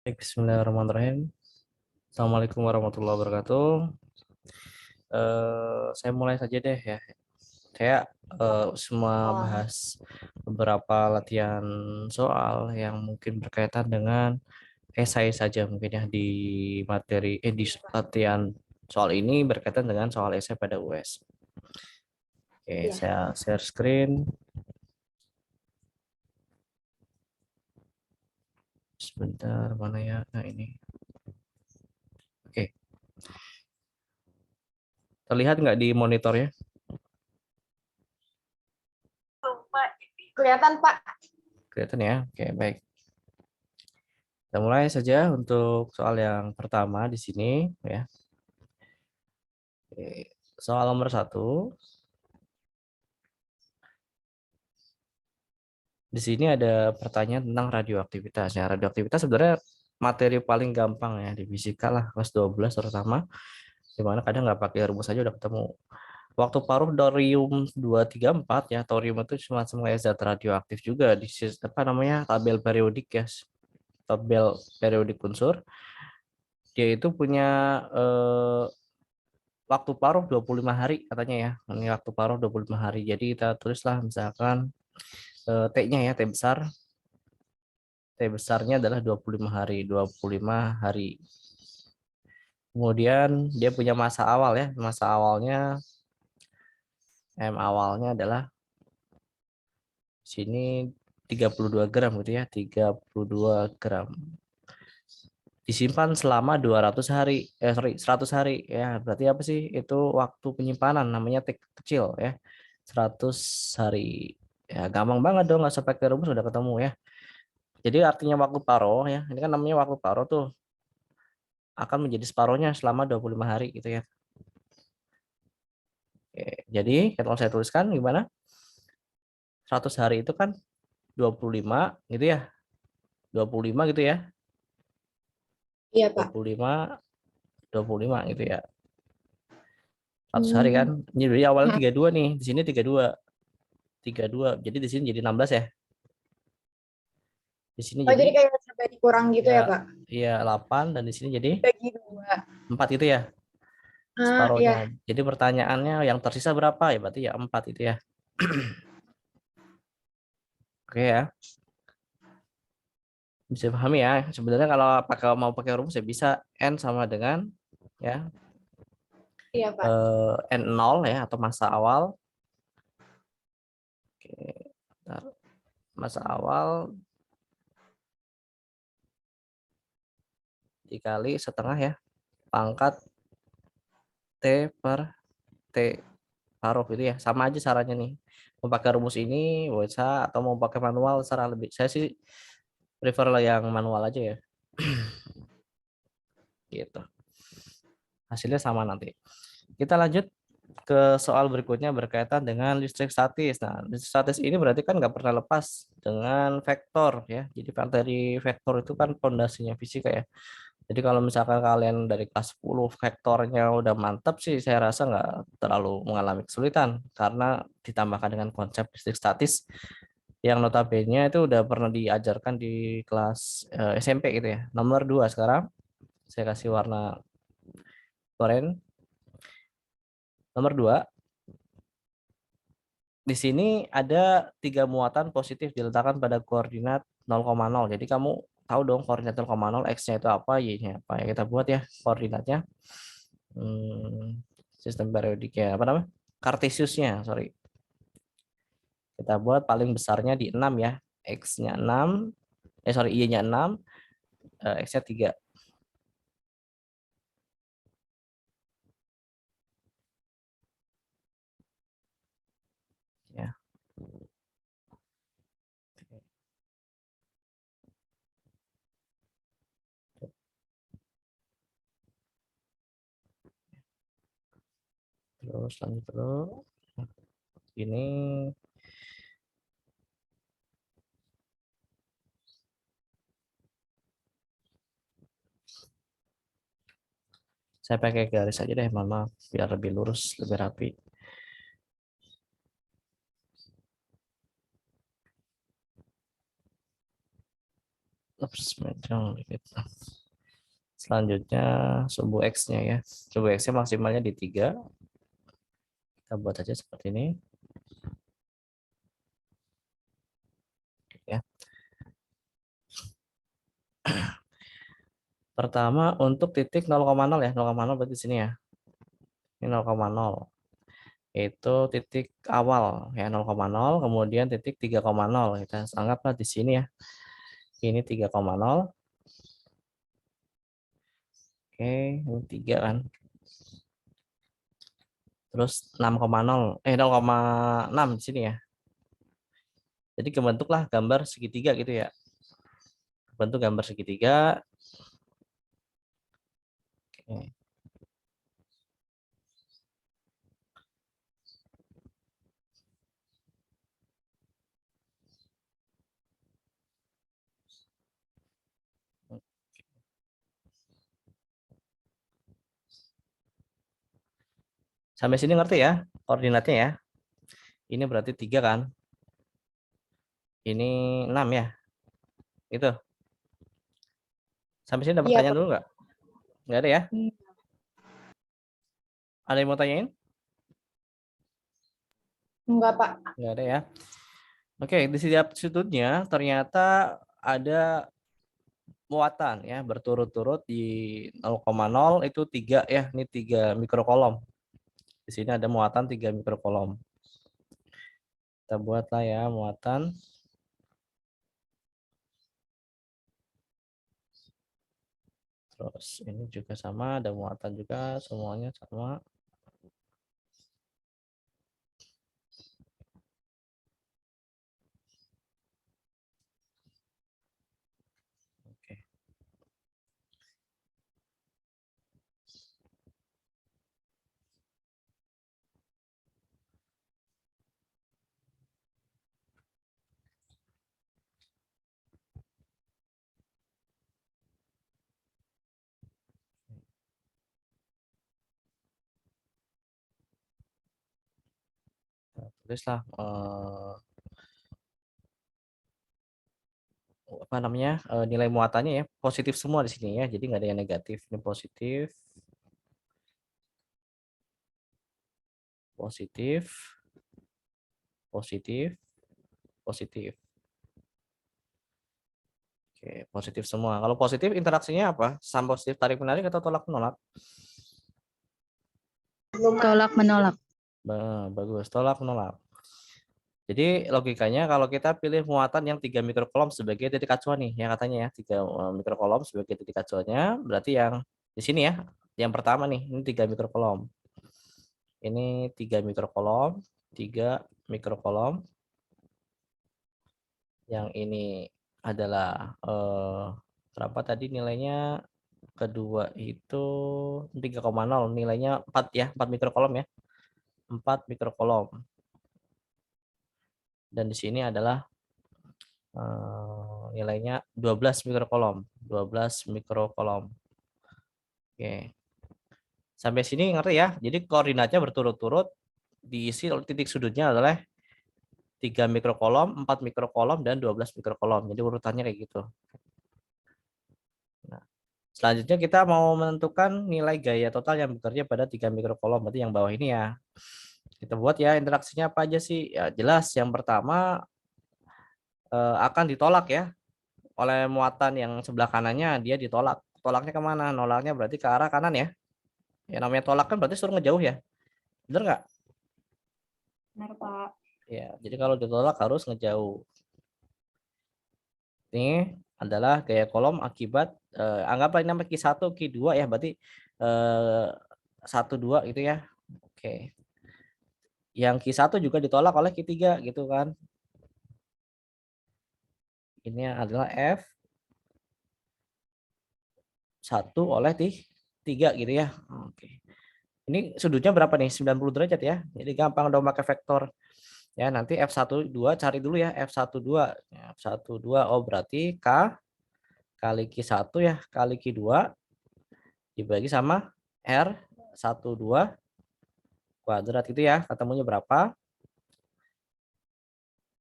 Baik, bismillahirrahmanirrahim. Assalamualaikum warahmatullahi wabarakatuh. Saya mulai saja deh ya. Saya semua Oh, bahas beberapa latihan soal yang mungkin berkaitan dengan esai saja mungkin ya di di iya Pak. latihan soal ini berkaitan dengan soal esai pada US. Oke, Iya. saya share screen sebentar mana ya? Nah, ini. Oke, terlihat nggak di monitornya? Pak. Kelihatan Pak. Kelihatan ya? Oke, baik. Kita mulai saja untuk soal yang pertama di sini ya. Oke, soal nomor satu. Di sini ada pertanyaan tentang radioaktivitas. Ya, radioaktivitas sebenarnya materi paling gampang ya di fisika lah kelas 12 terutama. Dimana kadang nggak pakai rumus aja udah ketemu. Waktu paruh thorium 234 ya, thorium itu cuma semua zat radioaktif juga di apa namanya tabel periodik ya, tabel periodik unsur. Dia itu punya eh, waktu paruh 25 hari katanya ya. Ini waktu paruh 25 hari. Jadi kita tulislah misalkan T-nya ya, T besar. T besarnya adalah 25 hari. 25 hari. Kemudian dia punya masa awal ya. Masa awalnya M awalnya adalah sini 32 gram gitu ya. 32 gram. Disimpan selama 200 hari. Sorry, 100 hari ya. Berarti apa sih? Itu waktu penyimpanan namanya T kecil ya. 100 hari. Ya, gampang banget dong, nggak usah pakai rumus udah ketemu ya. Jadi artinya waktu paro ya. Ini kan namanya waktu paro tuh akan menjadi separohnya selama 25 hari gitu ya. Oke, jadi kalau saya tuliskan gimana? 100 hari itu kan 25 gitu ya. 25 gitu ya. Iya dua Pak. puluh lima 25 gitu ya. 100 hari kan. Hmm. Jadi awalnya Hah. 32 nih, di sini 32. 32. Jadi di sini jadi 16 ya. Di sini Oh, jadi jadi kayak sampai dikurang gitu ya ya Pak? iya 8 dan di sini jadi Bagi dua. 4 gitu ya Ah, separohnya. iya. Jadi pertanyaannya yang tersisa berapa ya? Berarti ya 4 itu ya. Oke ya. Bisa pahami ya. Sebenarnya kalau mau pakai rumus ya bisa n sama dengan ya Iya Pak. n0 ya atau masa awal. Oke, bentar. Masa awal dikali setengah ya pangkat t per t paruh gitu ya. Sama aja caranya nih. Mau pakai rumus ini bisa atau mau pakai manual secara lebih. Saya sih prefer lah yang manual aja ya. Gitu. Hasilnya sama nanti. Kita lanjut ke soal berikutnya berkaitan dengan listrik statis. Nah, listrik statis ini berarti kan nggak pernah lepas dengan vektor ya. Jadi materi vektor itu kan pondasinya fisika ya. Jadi kalau misalkan kalian dari kelas 10 vektornya udah mantap sih, saya rasa nggak terlalu mengalami kesulitan karena ditambahkan dengan konsep listrik statis yang notabene itu udah pernah diajarkan di kelas SMP gitu ya. Nomor 2 sekarang saya kasih warna oranye. Nomor 2, di sini ada 3 muatan positif diletakkan pada koordinat 0,0. Jadi kamu tahu dong koordinat 0,0, X-nya itu apa, Y-nya apa. Ya kita buat ya koordinatnya. Hmm, sistem periodiknya apa namanya? Kartesiusnya, sorry. Kita buat paling besarnya di 6 ya. X-nya 6, sorry, Y-nya 6, X-nya 3. Ya. Terus lanjut terus. Ini saya pakai garis aja deh, mohon maaf, biar lebih lurus, lebih rapi. gitu. Selanjutnya subuh X-nya ya. Subuh X-nya maksimalnya di 3. Kita buat saja seperti ini. Ya. Pertama untuk titik 0,0 ya. 0,0 berarti di sini ya. Ini 0,0. Itu titik awal ya 0,0, kemudian titik 3,0. Kita anggaplah di sini ya. Ini 3,0. Oke, ini 3 kan. Terus 0,6 di sini ya. Jadi kebentuklah gambar segitiga gitu ya. Bentuk gambar segitiga. Oke. Sampai sini ngerti ya koordinatnya ya. Ini berarti 3 kan. Ini 6 ya. Itu. Sampai sini ada Iya, pertanyaan Pak. dulu nggak? Nggak ada ya? Hmm, Ada yang mau tanyain? Enggak, Pak. Nggak ada ya. Oke, di setiap sudutnya ternyata ada muatan ya berturut-turut di 0,0 itu 3 ya. Ini 3 mikrokolom. Di sini ada muatan 3 mikrokolom. Kita buatlah ya muatan. Terus ini juga sama, ada muatan juga, semuanya sama. Oke. Nah, tulislah apa namanya nilai muatannya ya positif semua di sini ya, jadi nggak ada yang negatif. Ini positif, positif, positif, positif. Oke, positif semua. Kalau positif interaksinya apa? Sama positif tarik menarik atau tolak menolak? Tolak menolak. Bagus, tolak menolak. Jadi logikanya kalau kita pilih muatan yang 3 mikrokolom sebagai titik acuan nih, ya katanya ya 3 mikrokolom sebagai titik acuannya, berarti yang di sini ya, yang pertama nih, ini 3 mikrokolom. Ini 3 mikrokolom, 3 mikrokolom. Yang ini adalah berapa tadi nilainya? Kedua itu 3,0, nilainya 4 ya, 4 mikrokolom ya. 4 mikrokolom. Dan di sini adalah nilainya 12 mikrokolom, 12 mikrokolom. Oke. Sampai sini ngerti ya? Jadi koordinatnya berturut-turut diisi oleh titik sudutnya adalah 3 mikrokolom, 4 mikrokolom, dan 12 mikrokolom. Jadi urutannya kayak gitu. Nah, selanjutnya kita mau menentukan nilai gaya total yang bekerja pada 3 mikrokolom, berarti yang bawah ini ya. Kita buat ya interaksinya apa aja sih? Ya jelas yang pertama akan ditolak ya oleh muatan yang sebelah kanannya, dia ditolak. Tolaknya kemana? Nolaknya berarti ke arah kanan ya. Ya namanya tolak kan berarti suruh ngejauh ya. Bener nggak? Benar, Pak. Ya, jadi kalau ditolak harus ngejauh. Ini adalah gaya kolom akibat anggaplah ini namanya Q1, Q2 ya, berarti 1 2 gitu ya. Oke. Yang Q1 juga ditolak oleh Q3 gitu kan. Ini adalah F1 oleh 3 gitu ya. Oke. Ini sudutnya berapa nih? 90 derajat ya. Jadi gampang dong pakai vektor. Ya, nanti F1 2 cari dulu ya, F1 2. Ya, F1 2 oh berarti K kali Q1 ya, kali Q2 dibagi sama R12 kuadrat itu ya. Ketemunya berapa?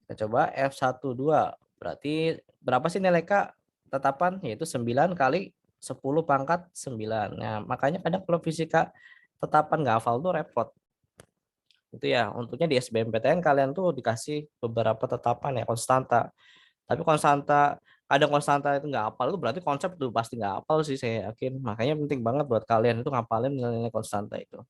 Kita coba F12. Berarti berapa sih nilai K? tetapan, yaitu 9 kali 10 pangkat 9. Nah, makanya kadang kalau fisika tetapan nggak hafal tuh repot. Itu ya, untuknya di SBMPTN kalian tuh dikasih beberapa tetapan ya, konstanta. Tapi konstanta, kadang konstanta itu nggak hafal itu berarti konsep tuh pasti nggak hafal sih saya yakin. Makanya penting banget buat kalian itu ngapalin nilai-nilai konstanta itu.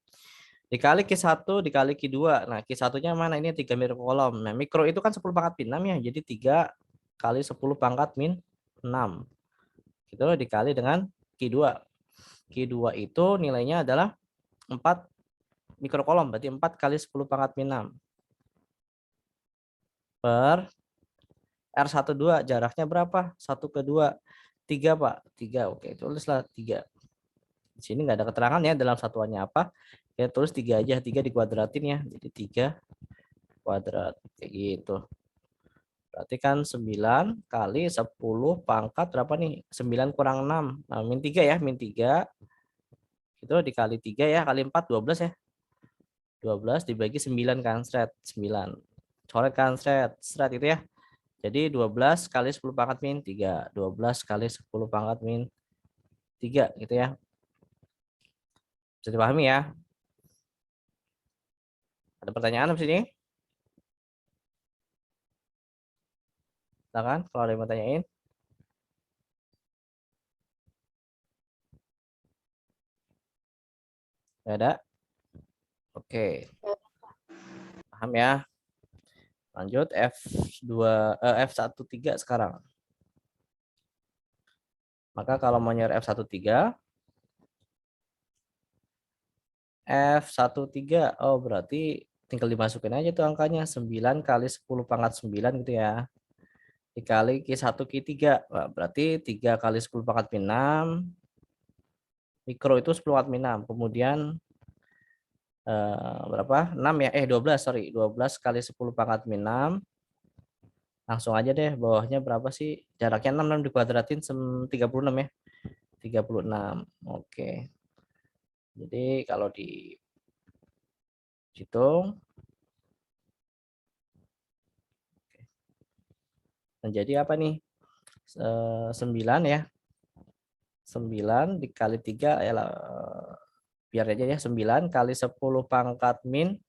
Dikali Q1 dikali Q2. Nah, Q1-nya mana? Ini 3 mikro kolom. Nah, mikro itu kan 10 pangkat min 6 ya. Jadi 3 kali 10 pangkat min 6. Itu dikali dengan Q2. Q2 itu nilainya adalah 4 mikrokolom. Berarti 4 kali 10 pangkat min 6. Per R12 jaraknya berapa? 1 ke 2. 3, Pak. 3. Oke, tulislah 3. Di sini nggak ada keterangan ya dalam satuannya apa. Ya tulis 3 aja. 3 dikuadratin ya. Jadi 3 kuadrat. Kayak gitu. Berarti kan 9 kali 10 pangkat berapa nih? 9 kurang 6. Nah, min 3 ya. Min 3. Itu dikali 3 ya. Kali 4, 12 ya. 12 dibagi 9 kan. Seret. 9. Coret kan. Seret. Seret itu ya. Jadi 12 kali 10 pangkat min 3. 12 kali 10 pangkat min 3 gitu ya. Bisa dipahami ya. Ada pertanyaan di sini? Silakan kalau ada yang mau tanyain. Nggak ada? Oke. Paham ya. Lanjut F13 sekarang. Maka kalau mau nyari F13 oh berarti tinggal dimasukin aja tuh angkanya 9 kali 10 pangkat 9 gitu ya. Dikali Q1 Q3. Wah, berarti 3 kali 10 pangkat min 6. Mikro itu 10 pangkat min 6. Kemudian berapa? 6 ya. 12, sorry. 12 kali 10 pangkat min 6. Langsung aja deh bawahnya berapa sih? Jaraknya 6 dikuadratin 36 ya. 36. Oke. Jadi kalau dihitung menjadi apa nih? 9 ya. 9 dikali 3 ya biar aja ya 9 kali 10 pangkat min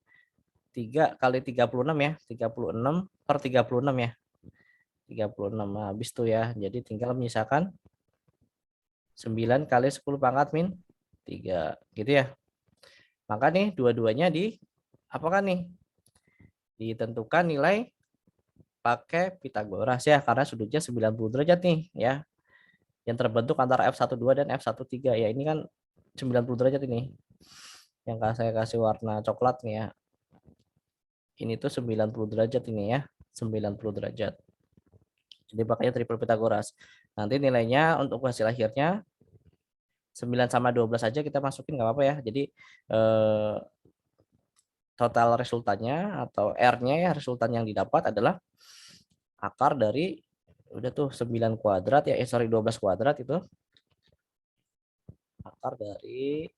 3 kali 36 ya. 36 per 36 ya. 36 habis tuh ya. Jadi tinggal menyisakan 9 kali 10 pangkat min 3 gitu ya. Maka nih dua-duanya apakah nih? Ditentukan nilai pakai Pitagoras ya karena sudutnya 90 derajat nih ya. Yang terbentuk antara F12 dan F13 ya. Ini kan 90 derajat ini. Yang saya kasih warna coklat nih ya. Ini tuh 90 derajat ini ya. 90 derajat. Jadi pakainya triple Pitagoras. Nanti nilainya untuk hasil akhirnya 9 sama 12 aja kita masukin nggak apa-apa ya. Jadi total resultannya atau R-nya ya resultan yang didapat adalah akar dari udah tuh 9 kuadrat ya 12 kuadrat itu akar dari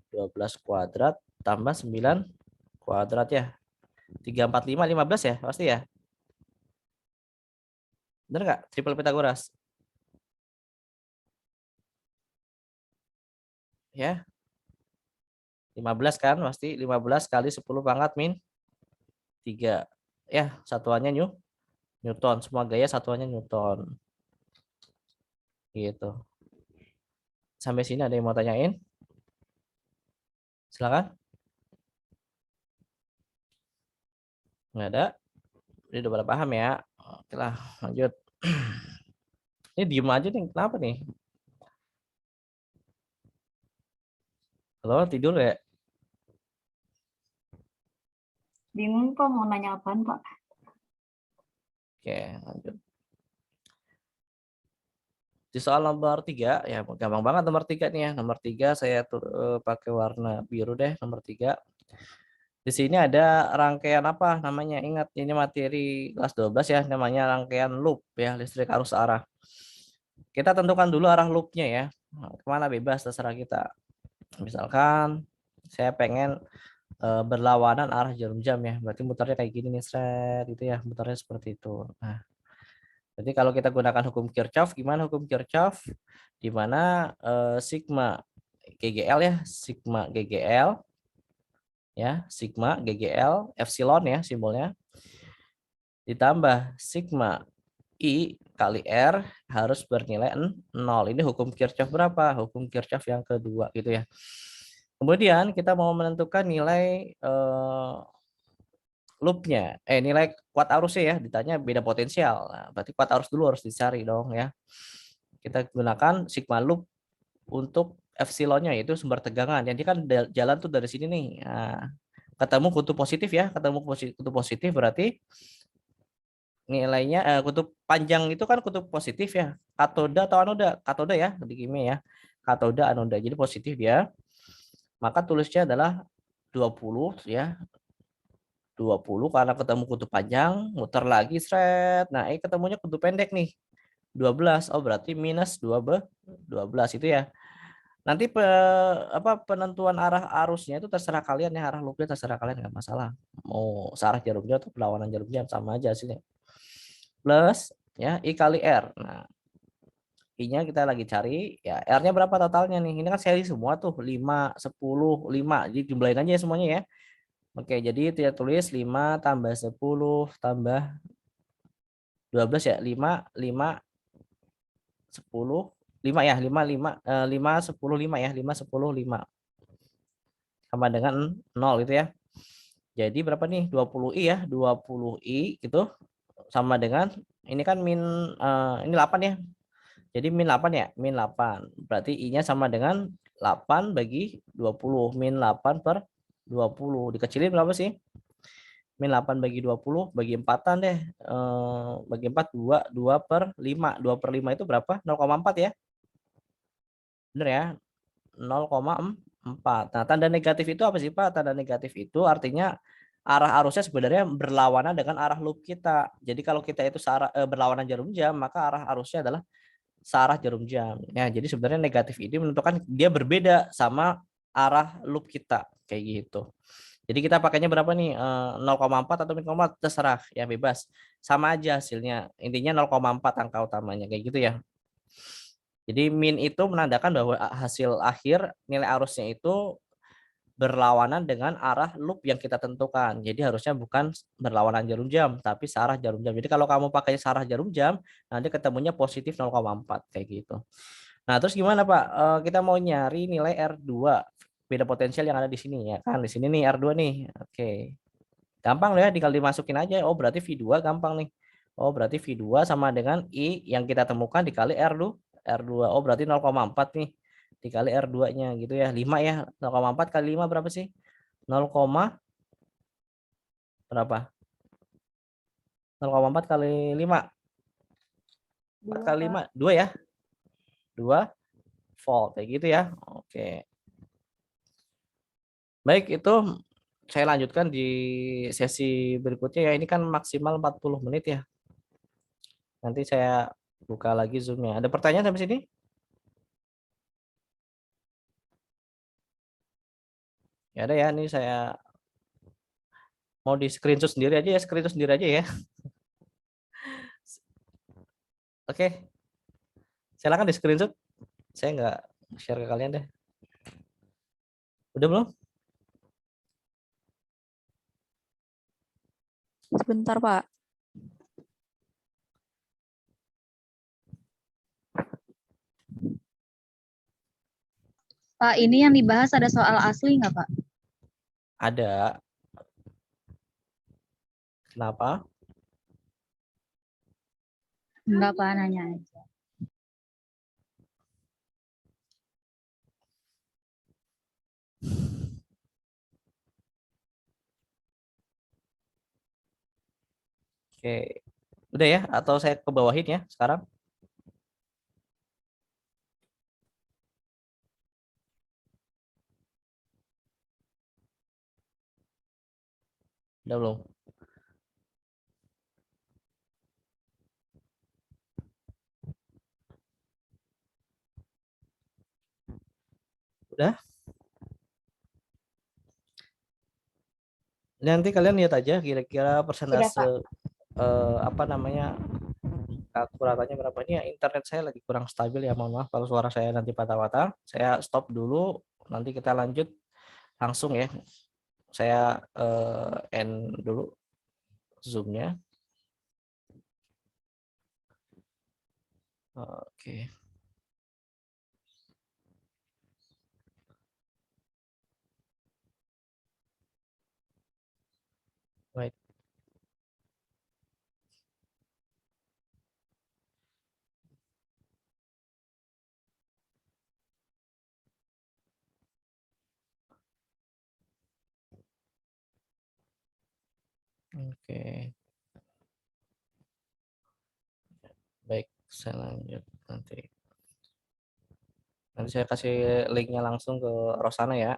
12 kuadrat tambah 9 kuadrat ya 3, 4, 5, 15 ya pasti ya. Bener nggak triple Pitagoras ya 15 kan pasti 15 kali 10 pangkat min 3 ya satuannya Newton semua gaya satuannya Newton gitu. Sampai sini ada yang mau tanyain? Silakan. Nggak ada? Ini udah pada paham ya. Oke lah, lanjut. Ini diem aja nih, kenapa nih? Halo, tidur ya? Bingung Pak mau nanya apaan Pak? Oke, lanjut. Di soal nomor 3, ya gampang banget nomor 3 nih ya. Nomor 3 saya pakai warna biru deh, nomor 3. Di sini ada rangkaian apa namanya? Ingat, ini materi kelas 12 ya, namanya rangkaian loop ya, listrik arus arah. Kita tentukan dulu arah loopnya ya. Nah, kemana bebas terserah kita. Misalkan saya pengen berlawanan arah jarum jam ya. Berarti muternya kayak gini nih, seret gitu ya. Muternya seperti itu. Nah, Jadi kalau kita gunakan hukum Kirchhoff, gimana hukum Kirchhoff? Di mana sigma GGL ya, sigma GGL ya, sigma GGL epsilon ya simbolnya ditambah sigma I kali R harus bernilai 0. Ini hukum Kirchhoff berapa? Hukum Kirchhoff yang kedua gitu ya. Kemudian kita mau menentukan nilai loopnya, nilai kuat arusnya ya, ditanya beda potensial. Nah, berarti kuat arus dulu harus dicari dong ya. Kita gunakan sigma loop untuk epsilonnya yaitu sumber tegangan. Jadi kan jalan tuh dari sini nih. Nah, ketemu kutub positif ya, ketemu kutub positif berarti nilainya kutub panjang itu kan kutub positif ya. Katoda atau anoda? Katoda ya di kimia ya. Katoda anoda. Jadi positif ya. Maka tulisnya adalah 20 ya. 20 karena ketemu kutub panjang, muter lagi seret. Nah, ketemunya kutub pendek nih. 12. Oh, berarti minus 12 itu ya. Nanti penentuan arah arusnya itu terserah kalian ya, arah loopnya terserah kalian nggak masalah. Mau searah jarum jam atau berlawanan jarum jam sama aja hasilnya. Plus ya I kali R. Nah, I-nya kita lagi cari ya, R-nya berapa totalnya nih? Ini kan seri semua tuh 5, 10, 5. Jadi jumlahin aja semuanya ya. Oke, jadi kita tulis 5 tambah 10 tambah 12 ya. 5, 5, 10, 5 ya. 5, 5, 5, 10, 5 ya. 5, 10, 5. Sama dengan 0 gitu ya. Jadi berapa nih? 20i ya. 20i gitu sama dengan ini kan ini 8 ya. Jadi min 8 ya. Min 8. Berarti i-nya sama dengan 8 bagi 20. Min 8 per 20. Dikecilin berapa sih? Min 8 bagi 20 bagi 4-an deh. Bagi 4 2 per 5. 2 per 5 itu berapa? 0,4 ya. Bener ya? 0,4. Nah, tanda negatif itu apa sih, Pak? Tanda negatif itu artinya arah arusnya sebenarnya berlawanan dengan arah loop kita. Jadi kalau kita itu berlawanan jarum jam, maka arah arusnya adalah searah jarum jam. Ya, jadi sebenarnya negatif ini menentukan dia berbeda sama arah loop kita kayak gitu. Jadi kita pakainya berapa nih? 0,4 atau 0,4 terserah, ya bebas. Sama aja hasilnya. Intinya 0,4 angka utamanya kayak gitu ya. Jadi min itu menandakan bahwa hasil akhir nilai arusnya itu berlawanan dengan arah loop yang kita tentukan. Jadi harusnya bukan berlawanan jarum jam, tapi searah jarum jam. Jadi kalau kamu pakai searah jarum jam, nanti ketemunya positif 0,4 kayak gitu. Nah, terus gimana Pak? Kita mau nyari nilai R2, beda potensial yang ada di sini ya kan. Di sini nih R2 nih. Oke. Gampang loh ya, tinggal dimasukin aja. Oh, berarti V2 gampang nih. Oh, berarti V2 sama dengan I yang kita temukan dikali R2. R2. Oh, berarti 0,4 nih. Dikali R2-nya gitu ya. 5 ya. 0,4 kali 5 berapa sih? 0, berapa? 0,4 kali 5. 4 kali 5, 2 ya. 2 volt kayak gitu ya. Oke. Baik, itu saya lanjutkan di sesi berikutnya ya. Ini kan maksimal 40 menit ya. Nanti saya buka lagi Zoom-nya. Ada pertanyaan sampai sini? Ya ada ya, ini saya mau di screenshot sendiri aja ya, screenshot sendiri aja ya. Oke, silakan di screenshot. Saya nggak share ke kalian deh. Udah belum? Sebentar, Pak. Pak, ini yang dibahas ada soal asli nggak, Pak? Ada. Kenapa? Enggak, Pak, nanya aja. Oke, udah ya? Atau saya ke bawahin ya sekarang? Udah belum? Udah? Nanti kalian lihat aja kira-kira persentase Pak. apa namanya Akuratannya berapa ini ya, internet saya lagi kurang stabil ya, mohon maaf kalau suara saya nanti patah-patah. Saya stop dulu, nanti kita lanjut langsung ya. Saya end dulu Zoom-nya. Oke. Baik. Oke. Baik, saya lanjut nanti. Nanti saya kasih linknya langsung ke Rosana ya.